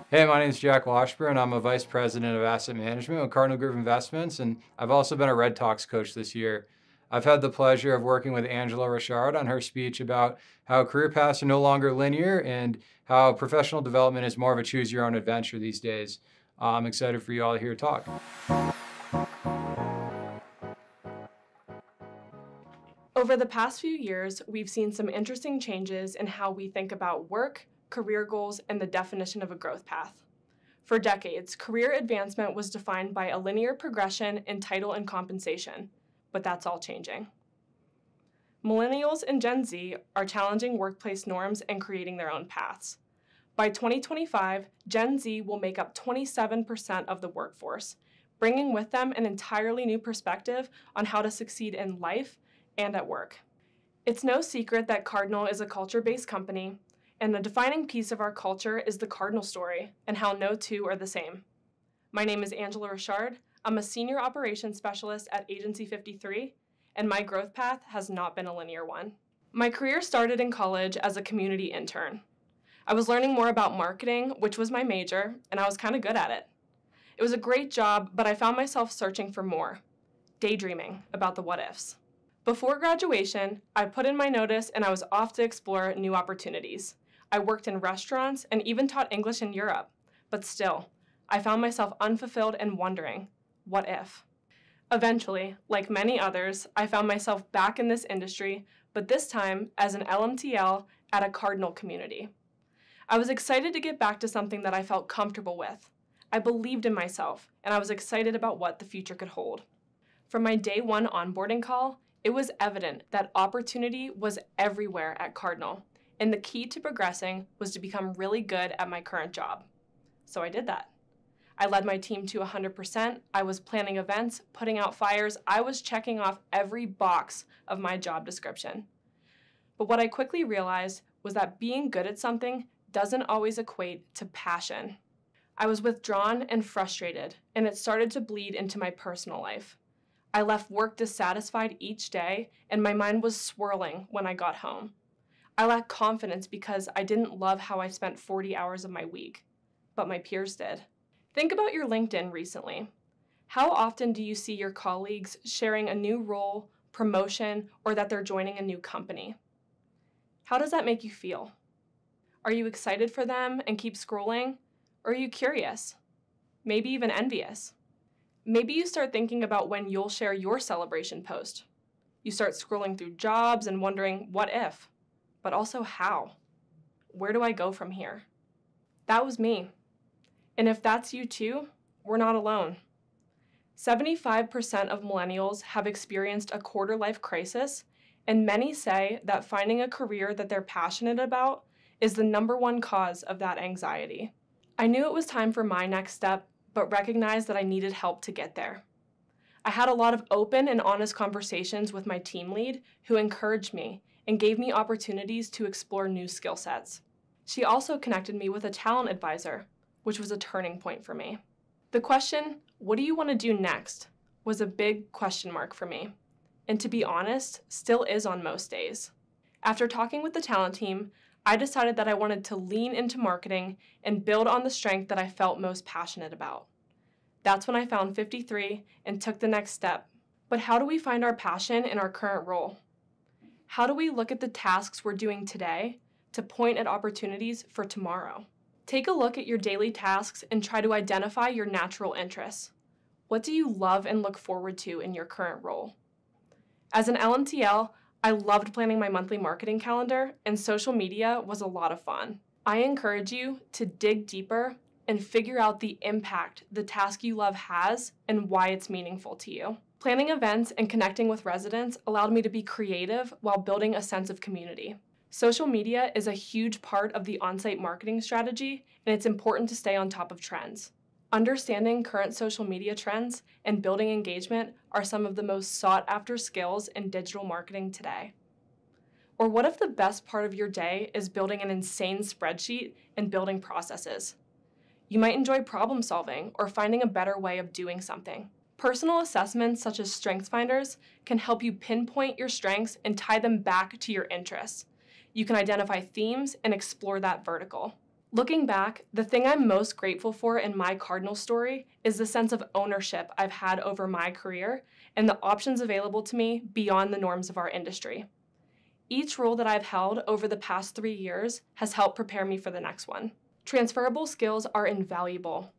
Hey, my name is Jack Washburn. I'm a Vice President of Asset Management with Cardinal Group Investments, and I've also been a REDTALK's coach this year. I've had the pleasure of working with Angela Richard on her speech about how career paths are no longer linear and how professional development is more of a choose-your-own adventure these days. I'm excited for you all to hear her talk. Over the past few years, we've seen some interesting changes in how we think about work, career goals, and the definition of a growth path. For decades, career advancement was defined by a linear progression in title and compensation, but that's all changing. Millennials and Gen Z are challenging workplace norms and creating their own paths. By 2025, Gen Z will make up 27% of the workforce, bringing with them an entirely new perspective on how to succeed in life and at work. It's no secret that Cardinal is a culture-based company, and a defining piece of our culture is the Cardinal story and how no two are the same. My name is Angela Richard. I'm a Senior Operations Specialist at Agency 53, and my growth path has not been a linear one. My career started in college as a community intern. I was learning more about marketing, which was my major, and I was kind of good at it. It was a great job, but I found myself searching for more, daydreaming about the what-ifs. Before graduation, I put in my notice and I was off to explore new opportunities. I worked in restaurants and even taught English in Europe, but still, I found myself unfulfilled and wondering, what if? Eventually, like many others, I found myself back in this industry, but this time as an LMTL at a Cardinal community. I was excited to get back to something that I felt comfortable with. I believed in myself, and I was excited about what the future could hold. From my day one onboarding call, it was evident that opportunity was everywhere at Cardinal, and the key to progressing was to become really good at my current job. So I did that. I led my team to 100%. I was planning events, putting out fires. I was checking off every box of my job description. But what I quickly realized was that being good at something doesn't always equate to passion. I was withdrawn and frustrated, and it started to bleed into my personal life. I left work dissatisfied each day, and my mind was swirling when I got home. I lacked confidence because I didn't love how I spent 40 hours of my week, but my peers did. Think about your LinkedIn recently. How often do you see your colleagues sharing a new role, promotion, or that they're joining a new company? How does that make you feel? Are you excited for them and keep scrolling? Or are you curious? Maybe even envious? Maybe you start thinking about when you'll share your celebration post. You start scrolling through jobs and wondering, what if? But also how? Where do I go from here? That was me. And if that's you too, we're not alone. 75% of millennials have experienced a quarter-life crisis, and many say that finding a career that they're passionate about is the #1 cause of that anxiety. I knew it was time for my next step, but recognized that I needed help to get there. I had a lot of open and honest conversations with my team lead, who encouraged me and gave me opportunities to explore new skill sets. She also connected me with a talent advisor, which was a turning point for me. The question, what do you want to do next, was a big question mark for me, and to be honest, still is on most days. After talking with the talent team, I decided that I wanted to lean into marketing and build on the strength that I felt most passionate about. That's when I found 53 and took the next step. But how do we find our passion in our current role? How do we look at the tasks we're doing today to point at opportunities for tomorrow? Take a look at your daily tasks and try to identify your natural interests. What do you love and look forward to in your current role? As an LMTL, I loved planning my monthly marketing calendar, and social media was a lot of fun. I encourage you to dig deeper and figure out the impact the task you love has and why it's meaningful to you. Planning events and connecting with residents allowed me to be creative while building a sense of community. Social media is a huge part of the on-site marketing strategy, and it's important to stay on top of trends. Understanding current social media trends and building engagement are some of the most sought-after skills in digital marketing today. Or what if the best part of your day is building an insane spreadsheet and building processes? You might enjoy problem solving or finding a better way of doing something. Personal assessments such as StrengthsFinders can help you pinpoint your strengths and tie them back to your interests. You can identify themes and explore that vertical. Looking back, the thing I'm most grateful for in my Cardinal story is the sense of ownership I've had over my career and the options available to me beyond the norms of our industry. Each role that I've held over the past 3 years has helped prepare me for the next one. Transferable skills are invaluable.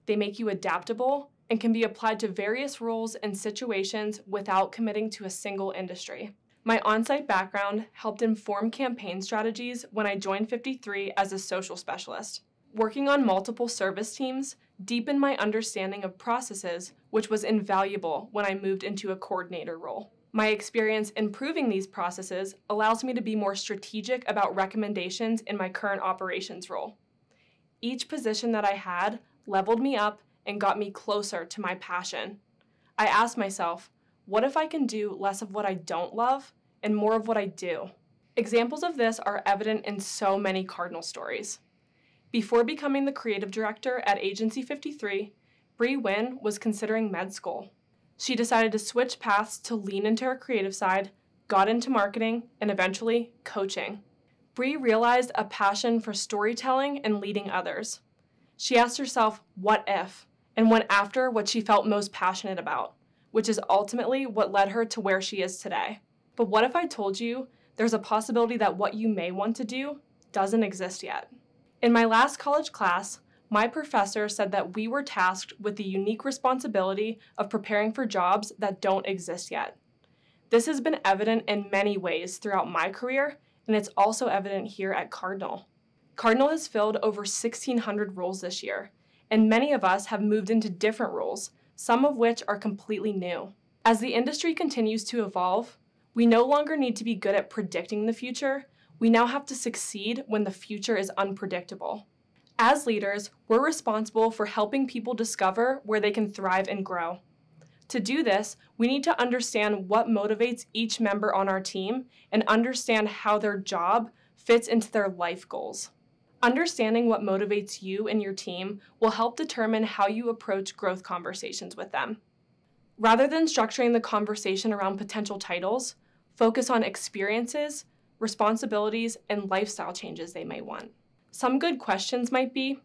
They make you adaptable and can be applied to various roles and situations without committing to a single industry. My on-site background helped inform campaign strategies when I joined 53 as a social specialist. Working on multiple service teams deepened my understanding of processes, which was invaluable when I moved into a coordinator role. My experience improving these processes allows me to be more strategic about recommendations in my current operations role. Each position that I had leveled me up and got me closer to my passion. I asked myself, what if I can do less of what I don't love and more of what I do? Examples of this are evident in so many Cardinal stories. Before becoming the creative director at Agency 53, Bree Wynn was considering med school. She decided to switch paths to lean into her creative side, got into marketing, and eventually coaching. Bree realized a passion for storytelling and leading others. She asked herself, what if, and went after what she felt most passionate about, which is ultimately what led her to where she is today. But what if I told you there's a possibility that what you may want to do doesn't exist yet? In my last college class, my professor said that we were tasked with the unique responsibility of preparing for jobs that don't exist yet. This has been evident in many ways throughout my career, and it's also evident here at Cardinal. Cardinal has filled over 1,600 roles this year, and many of us have moved into different roles, some of which are completely new. As the industry continues to evolve, we no longer need to be good at predicting the future. We now have to succeed when the future is unpredictable. As leaders, we're responsible for helping people discover where they can thrive and grow. To do this, we need to understand what motivates each member on our team and understand how their job fits into their life goals. Understanding what motivates you and your team will help determine how you approach growth conversations with them. Rather than structuring the conversation around potential titles, focus on experiences, responsibilities, and lifestyle changes they may want. Some good questions might be,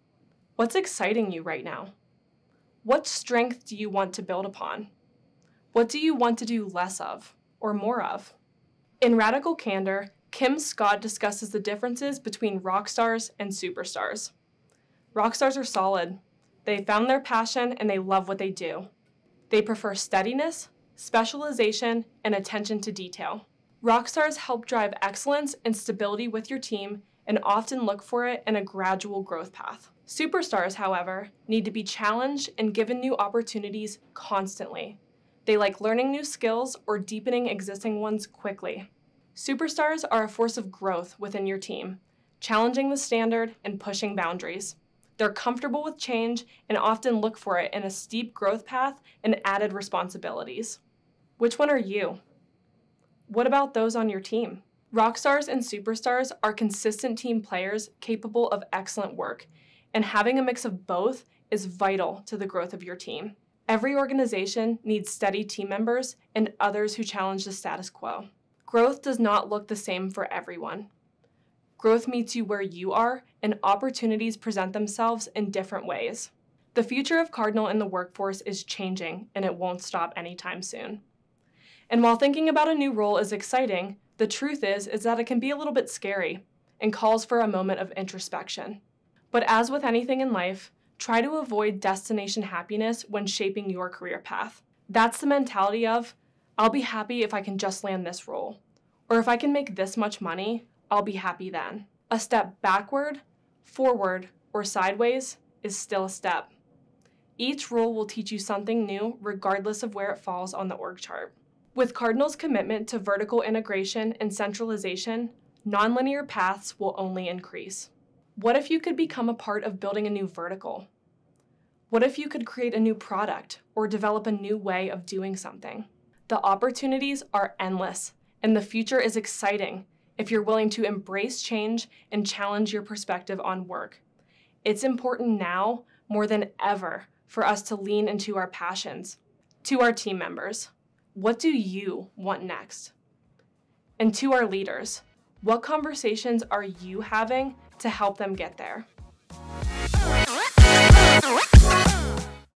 what's exciting you right now? What strength do you want to build upon? What do you want to do less of or more of? In Radical Candor, Kim Scott discusses the differences between rock stars and superstars. Rock stars are solid. They found their passion and they love what they do. They prefer steadiness, specialization, and attention to detail. Rock stars help drive excellence and stability with your team and often look for it in a gradual growth path. Superstars, however, need to be challenged and given new opportunities constantly. They like learning new skills or deepening existing ones quickly. Superstars are a force of growth within your team, challenging the standard and pushing boundaries. They're comfortable with change and often look for it in a steep growth path and added responsibilities. Which one are you? What about those on your team? Rockstars and superstars are consistent team players capable of excellent work, and having a mix of both is vital to the growth of your team. Every organization needs steady team members and others who challenge the status quo. Growth does not look the same for everyone. Growth meets you where you are, and opportunities present themselves in different ways. The future of Cardinal in the workforce is changing, and it won't stop anytime soon. And while thinking about a new role is exciting, the truth is that it can be a little bit scary and calls for a moment of introspection. But as with anything in life, try to avoid destination happiness when shaping your career path. That's the mentality of, I'll be happy if I can just land this role, or if I can make this much money, I'll be happy then. A step backward, forward, or sideways is still a step. Each role will teach you something new regardless of where it falls on the org chart. With Cardinal's commitment to vertical integration and centralization, nonlinear paths will only increase. What if you could become a part of building a new vertical? What if you could create a new product or develop a new way of doing something? The opportunities are endless, and the future is exciting if you're willing to embrace change and challenge your perspective on work. It's important now, more than ever, for us to lean into our passions. To our team members, what do you want next? And to our leaders, what conversations are you having to help them get there? you.